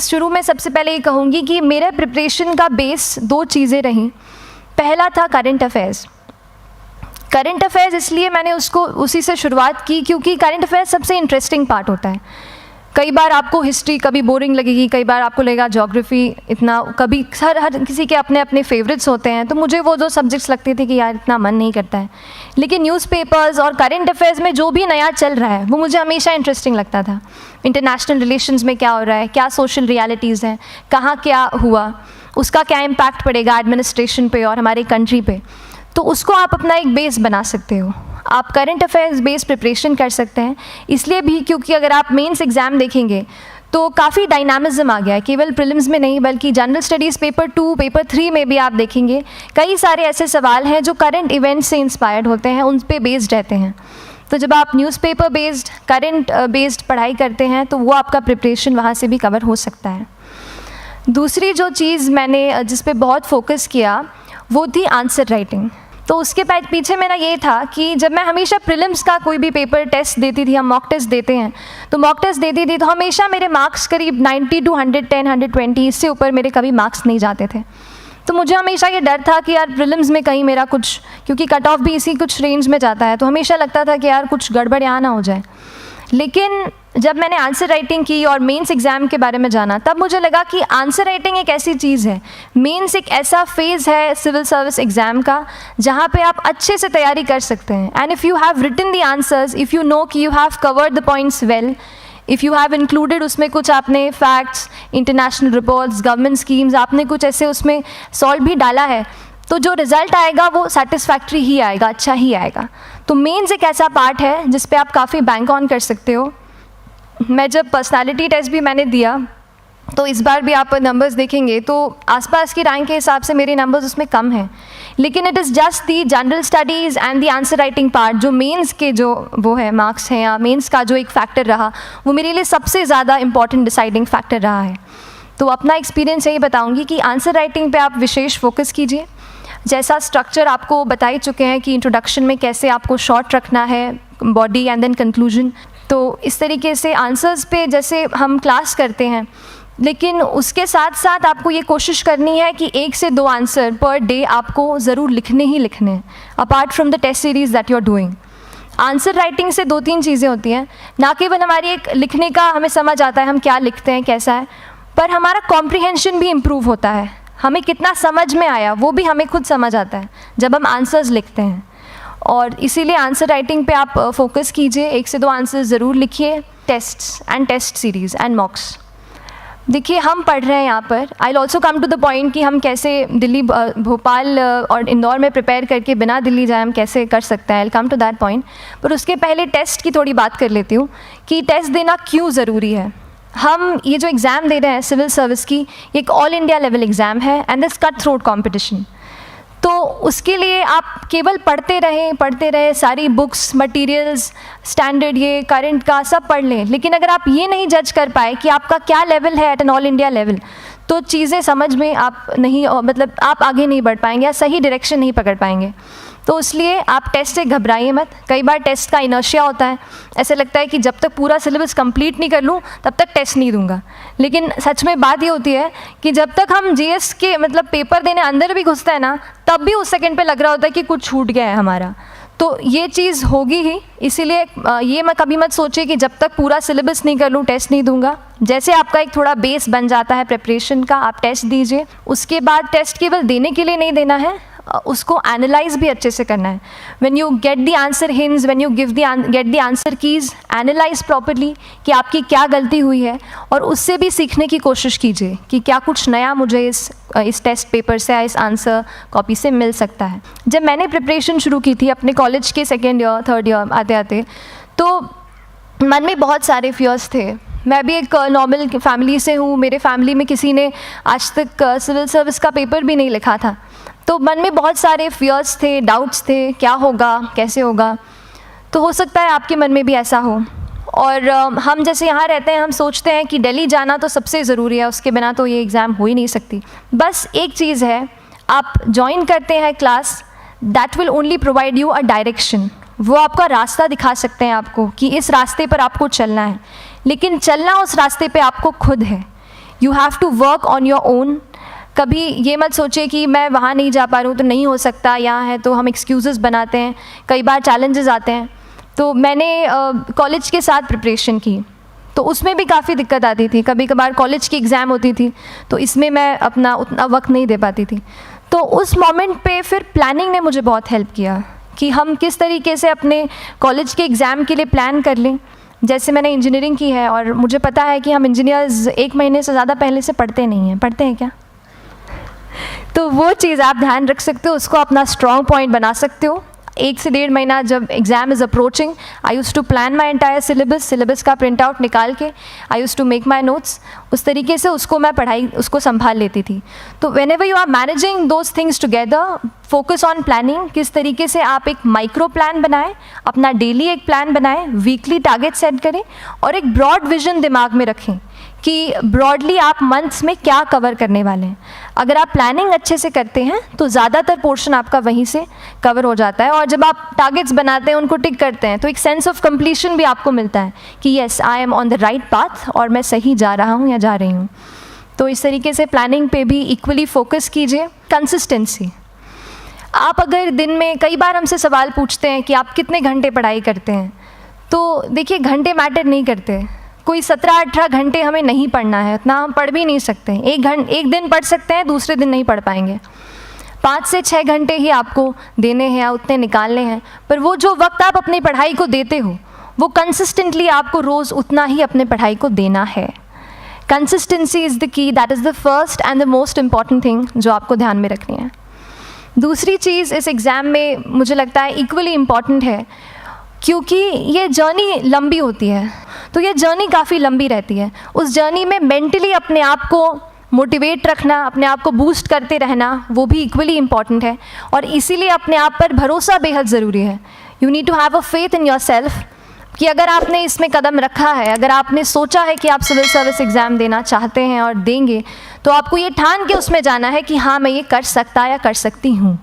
शुरू में सबसे पहले ये कहूँगी कि मेरे प्रिपरेशन का बेस 2 चीज़ें रहीं। पहला था करंट अफेयर्स। करंट अफेयर्स इसलिए मैंने उसको उसी से शुरुआत की क्योंकि करंट अफेयर्स सबसे इंटरेस्टिंग पार्ट होता है। कई बार आपको हिस्ट्री कभी बोरिंग लगेगी, कई बार आपको लगेगा ज्योग्राफी इतना, कभी हर किसी के अपने अपने फेवरेट्स होते हैं। तो मुझे वो 2 सब्जेक्ट्स लगते थे कि यार इतना मन नहीं करता है, लेकिन न्यूज़पेपर्स और करंट अफेयर्स में जो भी नया चल रहा है वो मुझे हमेशा इंटरेस्टिंग लगता था। इंटरनेशनल रिलेशंस में क्या हो रहा है, क्या सोशल रियलिटीज़ हैं, कहाँ क्या हुआ, उसका क्या इम्पैक्ट पड़ेगा एडमिनिस्ट्रेशन पे और हमारे कंट्री पे, तो उसको आप अपना एक बेस बना सकते हो। आप करंट अफेयर्स बेस्ड प्रिपरेशन कर सकते हैं, इसलिए भी क्योंकि अगर आप मेंस एग्ज़ाम देखेंगे तो काफ़ी डायनामिज्म आ गया है, केवल प्रीलिम्स में नहीं बल्कि जनरल स्टडीज़ पेपर 2, पेपर 3 में भी आप देखेंगे कई सारे ऐसे सवाल हैं जो करंट इवेंट से इंस्पायर्ड होते हैं, उन पे बेस्ड रहते हैं। तो जब आप न्यूज़पेपर बेस्ड, करंट बेस्ड पढ़ाई करते हैं तो वो आपका प्रिपरेशन वहाँ से भी कवर हो सकता है। दूसरी जो चीज़ मैंने जिस पे बहुत फोकस किया वो थी आंसर राइटिंग। तो उसके पीछे मेरा ये था कि जब मैं हमेशा प्रीलिम्स का कोई भी पेपर टेस्ट देती थी, हम मॉक टेस्ट देते हैं, तो मॉक टेस्ट देती थी तो हमेशा मेरे मार्क्स करीब 90 to 110, 120, इससे ऊपर मेरे कभी मार्क्स नहीं जाते थे। तो मुझे हमेशा ये डर था कि यार प्रीलिम्स में कहीं मेरा कुछ, क्योंकि कट ऑफ भी इसी कुछ रेंज में जाता है, तो हमेशा लगता था कि यार कुछ गड़बड़ यहाँ ना हो जाए। लेकिन जब मैंने आंसर राइटिंग की और मेंस एग्ज़ाम के बारे में जाना, तब मुझे लगा कि आंसर राइटिंग एक ऐसी चीज़ है, मेंस एक ऐसा फेज़ है सिविल सर्विस एग्ज़ाम का जहाँ पे आप अच्छे से तैयारी कर सकते हैं। And if you have written the answers, if you know कि you have covered the points well, if you have included उसमें कुछ आपने facts, international reports, government schemes, आपने कुछ ऐसे उसमें सॉल्व भी डाला है, तो जो रिज़ल्ट आएगा वो सेटिस्फैक्ट्री ही आएगा, अच्छा ही आएगा। तो मेंस एक ऐसा पार्ट है जिस पे आप काफ़ी बैंक ऑन कर सकते हो। मैं जब पर्सनालिटी टेस्ट भी मैंने दिया तो इस बार भी आप नंबर्स देखेंगे तो आसपास की रैंक के हिसाब से मेरे नंबर्स उसमें कम हैं, लेकिन it is just the general studies and the answer writing part, जो मेंस के जो वो है मार्क्स हैं या मेंस का जो एक फैक्टर रहा, वो मेरे लिए सबसे ज़्यादा इंपॉर्टेंट डिसाइडिंग फैक्टर रहा है। तो अपना एक्सपीरियंस यही बताऊँगी कि आंसर राइटिंग पे आप विशेष फोकस कीजिए। जैसा स्ट्रक्चर आपको बता ही चुके हैं कि इंट्रोडक्शन में कैसे आपको शॉर्ट रखना है, बॉडी एंड देन कंक्लूजन, तो इस तरीके से आंसर्स पे जैसे हम क्लास करते हैं, लेकिन उसके साथ साथ आपको ये कोशिश करनी है कि 1 से 2 आंसर पर डे आपको ज़रूर लिखने ही लिखने हैं, apart from the test series that you are doing. Answer writing से 2-3 चीज़ें होती हैं, ना केवल हमारी एक लिखने का हमें समझ आता है हम क्या लिखते हैं कैसा है, पर हमारा कॉम्प्रिहेंशन भी इम्प्रूव होता है, हमें कितना समझ में आया वो भी हमें खुद समझ आता है जब हम आंसर्स लिखते हैं। और इसीलिए आंसर राइटिंग पे आप फोकस कीजिए, 1 से 2 आंसर ज़रूर लिखिए। Tests and test series and mocks, देखिए हम पढ़ रहे हैं यहाँ पर, I will also come to the point कि हम कैसे दिल्ली, भोपाल और इंदौर में प्रिपेयर करके बिना दिल्ली जाए हम कैसे कर सकते हैं, I will come to that point. पर उसके पहले टेस्ट की थोड़ी बात कर लेती हूँ कि टेस्ट देना क्यों ज़रूरी है। हम ये जो एग्ज़ाम दे रहे हैं सिविल सर्विस की, ये एक ऑल इंडिया लेवल एग्ज़ाम है and this cut throat competition. तो उसके लिए आप केवल पढ़ते रहें, सारी बुक्स, मटेरियल्स, स्टैंडर्ड, ये करंट का सब पढ़ लें, लेकिन अगर आप ये नहीं जज कर पाए कि आपका क्या लेवल है at an all India level, तो चीज़ें समझ में आप नहीं, मतलब आप आगे नहीं बढ़ पाएंगे या सही डायरेक्शन नहीं पकड़ पाएंगे। तो इसलिए आप टेस्ट से घबराइए मत। कई बार टेस्ट का इनर्शिया होता है, ऐसे लगता है कि जब तक पूरा सिलेबस कंप्लीट नहीं कर लूँ तब तक टेस्ट नहीं दूंगा, लेकिन सच में बात ये होती है कि जब तक हम जीएस के मतलब पेपर देने अंदर भी घुसते हैं ना, तब भी उस सेकंड पे लग रहा होता है कि कुछ छूट गया है हमारा। तो ये चीज़ होगी ही, इसीलिए ये मैं कभी मत सोचिए कि जब तक पूरा सिलेबस नहीं कर लूँ टेस्ट नहीं दूंगा। जैसे आपका एक थोड़ा बेस बन जाता है प्रिपरेशन का, आप टेस्ट दीजिए। उसके बाद टेस्ट केवल देने के लिए नहीं देना है, उसको एनालाइज भी अच्छे से करना है। When you get the answer hints, when you get the answer keys, analyse properly कि आपकी क्या गलती हुई है, और उससे भी सीखने की कोशिश कीजिए कि क्या कुछ नया मुझे इस टेस्ट पेपर से या इस आंसर कॉपी से मिल सकता है। जब मैंने प्रिपरेशन शुरू की थी अपने कॉलेज के 2nd ईयर 3rd ईयर आते आते, तो मन में बहुत सारे फियर्स थे। मैं भी एक नॉर्मल फैमिली से हूँ, मेरे फैमिली में किसी ने आज तक सिविल सर्विस का पेपर भी नहीं लिखा था, तो मन में बहुत सारे फियर्स थे, डाउट्स थे, क्या होगा, कैसे होगा। तो हो सकता है आपके मन में भी ऐसा हो। और हम जैसे यहाँ रहते हैं, हम सोचते हैं कि दिल्ली जाना तो सबसे ज़रूरी है, उसके बिना तो ये एग्ज़ाम हो ही नहीं सकती। बस एक चीज़ है, आप ज्वाइन करते हैं class, that will only provide you a direction. वो आपका रास्ता दिखा सकते हैं आपको कि इस रास्ते पर आपको चलना है, लेकिन चलना उस रास्ते पे आपको खुद है, you have to work on your own. कभी ये मत सोचिए कि मैं वहाँ नहीं जा पा रहा हूँ तो नहीं हो सकता, यहाँ है, तो हम एक्सक्यूज़ेस बनाते हैं। कई बार चैलेंजेस आते हैं। तो मैंने कॉलेज के साथ प्रिपरेशन की, तो उसमें भी काफ़ी दिक्कत आती थी। कभी कभार कॉलेज की एग्ज़ाम होती थी तो इसमें मैं अपना उतना वक्त नहीं दे पाती थी। तो उस मोमेंट पे फिर प्लानिंग ने मुझे बहुत हेल्प किया कि हम किस तरीके से अपने कॉलेज के एग्ज़ाम के लिए प्लान कर लें। जैसे मैंने इंजीनियरिंग की है और मुझे पता है कि हम इंजीनियर्स 1 महीने से ज़्यादा पहले से पढ़ते नहीं हैं। पढ़ते हैं क्या? तो वो चीज़ आप ध्यान रख सकते हो, उसको अपना स्ट्रॉन्ग पॉइंट बना सकते हो। 1 से 1.5 महीना जब exam is approaching, I use to plan my entire syllabus का प्रिंट आउट निकाल के I use to make my notes. उस तरीके से उसको मैं उसको संभाल लेती थी। तो whenever you are managing those things together, focus on planning. किस तरीके से आप एक माइक्रो प्लान बनाएं, अपना डेली एक प्लान बनाएं, वीकली टारगेट सेट करें और एक ब्रॉड विजन दिमाग में रखें कि ब्रॉडली आप मंथ्स में क्या कवर करने वाले हैं। अगर आप प्लानिंग अच्छे से करते हैं तो ज़्यादातर पोर्शन आपका वहीं से कवर हो जाता है। और जब आप टारगेट्स बनाते हैं, उनको टिक करते हैं, तो एक सेंस ऑफ कंप्लीशन भी आपको मिलता है कि yes, I am on the right path और मैं सही जा रहा हूँ या जा रही हूँ। तो इस तरीके से प्लानिंग पे भी इक्वली फोकस कीजिए। कंसिस्टेंसी, आप अगर दिन में, कई बार हमसे सवाल पूछते हैं कि आप कितने घंटे पढ़ाई करते हैं, तो देखिए घंटे मैटर नहीं करते। कोई 17-18 घंटे हमें नहीं पढ़ना है, इतना हम पढ़ भी नहीं सकते। एक दिन पढ़ सकते हैं, दूसरे दिन नहीं पढ़ पाएंगे। 5 से 6 घंटे ही आपको देने हैं या उतने निकालने हैं। पर वो जो वक्त आप अपनी पढ़ाई को देते हो, वो कंसिस्टेंटली आपको रोज़ उतना ही अपने पढ़ाई को देना है। Consistency is the key, that is the first and the most important thing जो आपको ध्यान में रखनी है। दूसरी चीज़ इस एग्ज़ाम में मुझे लगता है इक्वली इम्पॉर्टेंट है, क्योंकि ये जर्नी लंबी होती है। तो ये जर्नी काफ़ी लंबी रहती है। उस जर्नी में मेंटली अपने आप को मोटिवेट रखना, अपने आप को बूस्ट करते रहना, वो भी इक्वली इम्पॉर्टेंट है। और इसीलिए अपने आप पर भरोसा बेहद ज़रूरी है। You need to have a faith in yourself कि अगर आपने इसमें कदम रखा है, अगर आपने सोचा है कि आप सिविल सर्विस एग्ज़ाम देना चाहते हैं और देंगे, तो आपको ये ठान के उसमें जाना है कि हाँ, मैं ये कर सकता या कर सकती हूँ।